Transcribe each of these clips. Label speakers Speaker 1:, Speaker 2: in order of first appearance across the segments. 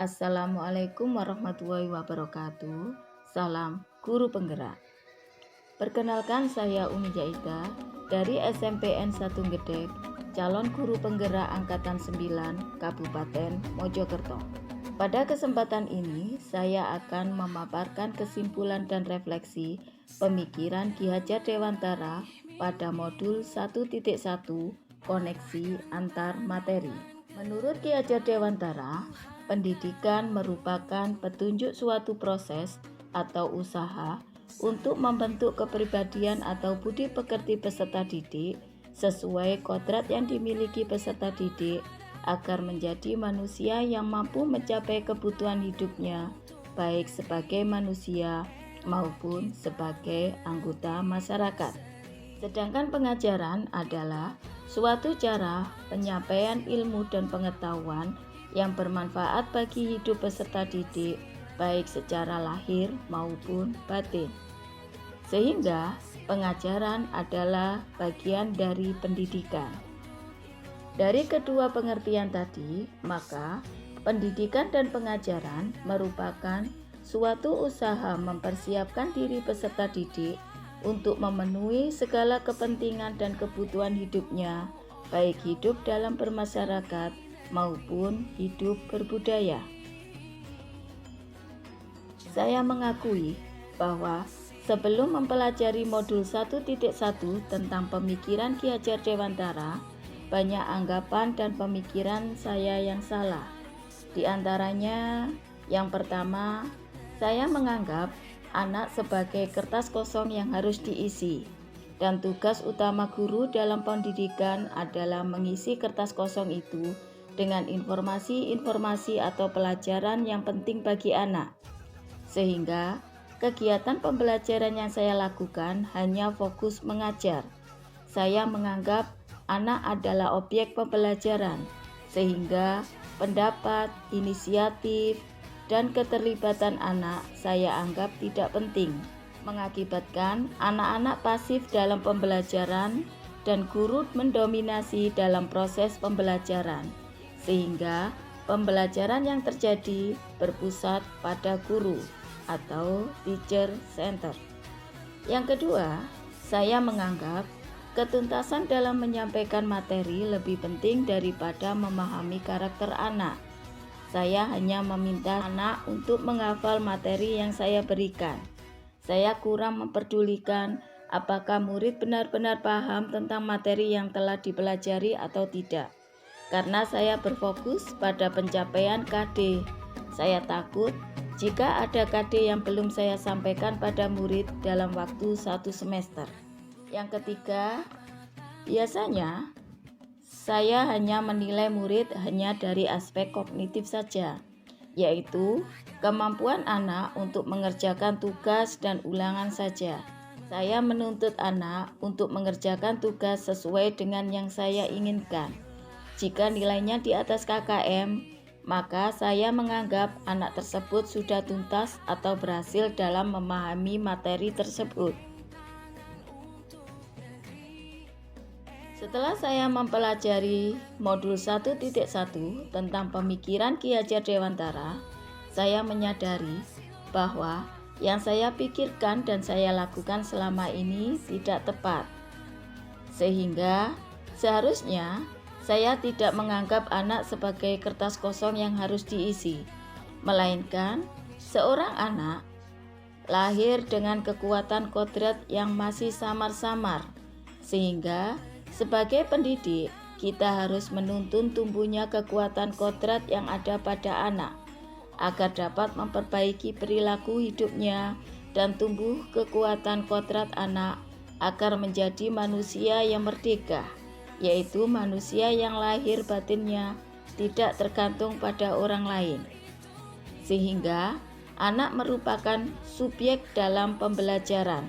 Speaker 1: Assalamualaikum warahmatullahi wabarakatuh. Salam Guru Penggerak. Perkenalkan, saya Umi Jaida dari SMPN 1 Gedek, calon guru penggerak angkatan 9 Kabupaten Mojokerto. Pada kesempatan ini, saya akan memaparkan kesimpulan dan refleksi pemikiran Ki Hajar Dewantara pada modul 1.1 koneksi antar materi. Menurut Ki Hajar Dewantara, pendidikan merupakan petunjuk suatu proses atau usaha untuk membentuk kepribadian atau budi pekerti peserta didik sesuai kodrat yang dimiliki peserta didik agar menjadi manusia yang mampu mencapai kebutuhan hidupnya, baik sebagai manusia maupun sebagai anggota masyarakat. Sedangkan pengajaran adalah suatu cara penyampaian ilmu dan pengetahuan yang bermanfaat bagi hidup peserta didik, baik secara lahir maupun batin. Sehingga pengajaran adalah bagian dari pendidikan. Dari kedua pengertian tadi, maka pendidikan dan pengajaran merupakan suatu usaha mempersiapkan diri peserta didik untuk memenuhi segala kepentingan dan kebutuhan hidupnya, baik hidup dalam bermasyarakat maupun hidup berbudaya. Saya mengakui bahwa sebelum mempelajari modul 1.1 tentang pemikiran Ki Hajar Dewantara, banyak anggapan dan pemikiran saya yang salah. Di antaranya, yang pertama, saya menganggap anak sebagai kertas kosong yang harus diisi, dan tugas utama guru dalam pendidikan adalah mengisi kertas kosong itu dengan informasi-informasi atau pelajaran yang penting bagi anak, sehingga kegiatan pembelajaran yang saya lakukan hanya fokus mengajar. Saya menganggap anak adalah objek pembelajaran, sehingga pendapat, inisiatif, dan keterlibatan anak saya anggap tidak penting, mengakibatkan anak-anak pasif dalam pembelajaran dan guru mendominasi dalam proses pembelajaran, sehingga pembelajaran yang terjadi berpusat pada guru atau teacher center. Yang kedua, saya menganggap ketuntasan dalam menyampaikan materi lebih penting daripada memahami karakter anak. Saya hanya meminta anak untuk menghafal materi yang saya berikan. Saya kurang memperdulikan apakah murid benar-benar paham tentang materi yang telah dipelajari atau tidak. Karena saya berfokus pada pencapaian KD. Saya takut jika ada KD yang belum saya sampaikan pada murid dalam waktu 1 semester. Yang ketiga, biasanya saya hanya menilai murid hanya dari aspek kognitif saja, yaitu kemampuan anak untuk mengerjakan tugas dan ulangan saja. Saya menuntut anak untuk mengerjakan tugas sesuai dengan yang saya inginkan. Jika nilainya di atas KKM, maka saya menganggap anak tersebut sudah tuntas atau berhasil dalam memahami materi tersebut. Setelah saya mempelajari modul 1.1 tentang pemikiran Ki Hajar Dewantara, saya menyadari bahwa yang saya pikirkan dan saya lakukan selama ini tidak tepat. Sehingga seharusnya saya tidak menganggap anak sebagai kertas kosong yang harus diisi, melainkan seorang anak lahir dengan kekuatan kodrat yang masih samar-samar, sehingga sebagai pendidik kita harus menuntun tumbuhnya kekuatan kodrat yang ada pada anak, agar dapat memperbaiki perilaku hidupnya dan tumbuh kekuatan kodrat anak agar menjadi manusia yang merdeka, yaitu manusia yang lahir batinnya tidak tergantung pada orang lain. Sehingga anak merupakan subjek dalam pembelajaran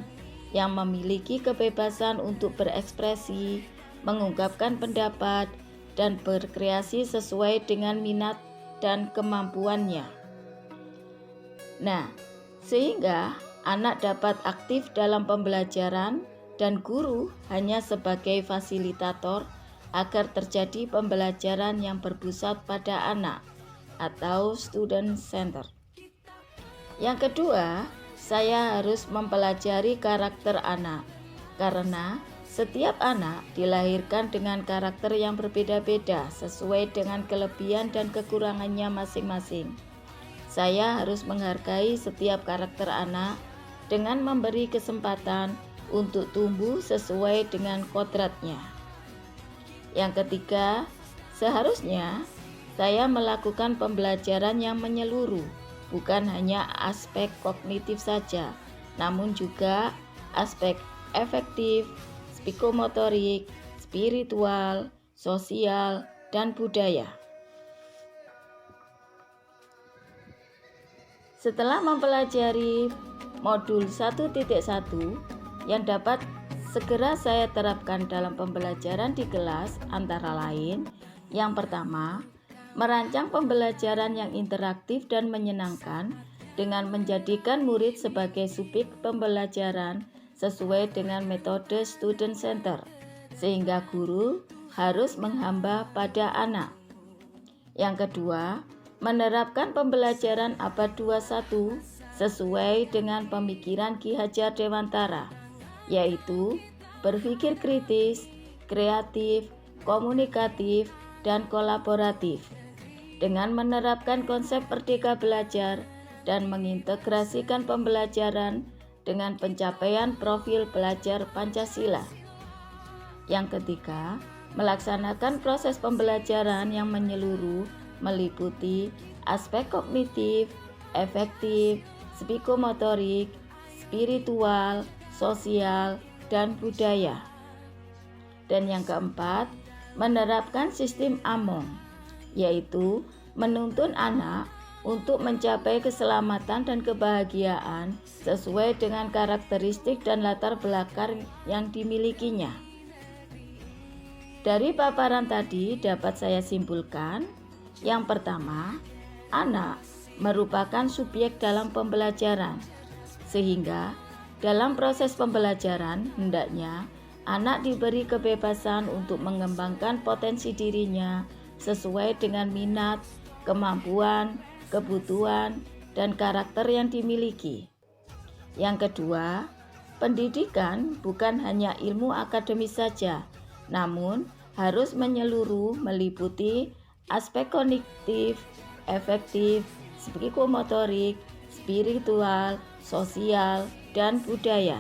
Speaker 1: yang memiliki kebebasan untuk berekspresi, mengungkapkan pendapat, dan berkreasi sesuai dengan minat dan kemampuannya. Nah, sehingga anak dapat aktif dalam pembelajaran dan guru hanya sebagai fasilitator agar terjadi pembelajaran yang berpusat pada anak, atau student center. Yang kedua, saya harus mempelajari karakter anak, karena setiap anak dilahirkan dengan karakter yang berbeda-beda sesuai dengan kelebihan dan kekurangannya masing-masing. Saya harus menghargai setiap karakter anak dengan memberi kesempatan untuk tumbuh sesuai dengan kodratnya. Yang ketiga, seharusnya saya melakukan pembelajaran yang menyeluruh, bukan hanya aspek kognitif saja, namun juga aspek efektif, psikomotorik, spiritual, sosial, dan budaya. Setelah mempelajari modul 1.1 yang dapat segera saya terapkan dalam pembelajaran di kelas, antara lain, yang pertama, merancang pembelajaran yang interaktif dan menyenangkan dengan menjadikan murid sebagai subjek pembelajaran sesuai dengan metode student center, sehingga guru harus menghamba pada anak. Yang kedua, menerapkan pembelajaran abad 21 sesuai dengan pemikiran Ki Hajar Dewantara, yaitu berpikir kritis, kreatif, komunikatif, dan kolaboratif, dengan menerapkan konsep merdeka belajar dan mengintegrasikan pembelajaran dengan pencapaian profil pelajar Pancasila. Yang ketiga, melaksanakan proses pembelajaran yang menyeluruh meliputi aspek kognitif, efektif, psikomotorik, spiritual, sosial, dan budaya. Dan yang keempat, menerapkan sistem AMONG, yaitu menuntun anak untuk mencapai keselamatan dan kebahagiaan sesuai dengan karakteristik dan latar belakang yang dimilikinya. Dari paparan tadi dapat saya simpulkan, yang pertama, anak merupakan subjek dalam pembelajaran, sehingga dalam proses pembelajaran hendaknya anak diberi kebebasan untuk mengembangkan potensi dirinya sesuai dengan minat, kemampuan, kebutuhan, dan karakter yang dimiliki. Yang kedua, pendidikan bukan hanya ilmu akademis saja, namun harus menyeluruh meliputi aspek kognitif, efektif, psikomotorik, spiritual, sosial, dan budaya.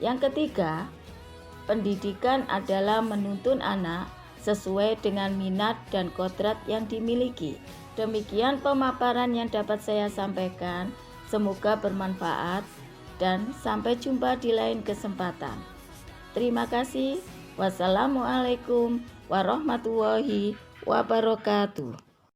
Speaker 1: Yang ketiga, pendidikan adalah menuntun anak sesuai dengan minat dan kodrat yang dimiliki. Demikian pemaparan yang dapat saya sampaikan. Semoga bermanfaat dan sampai jumpa di lain kesempatan. Terima kasih. Wassalamualaikum warahmatullahi wabarakatuh.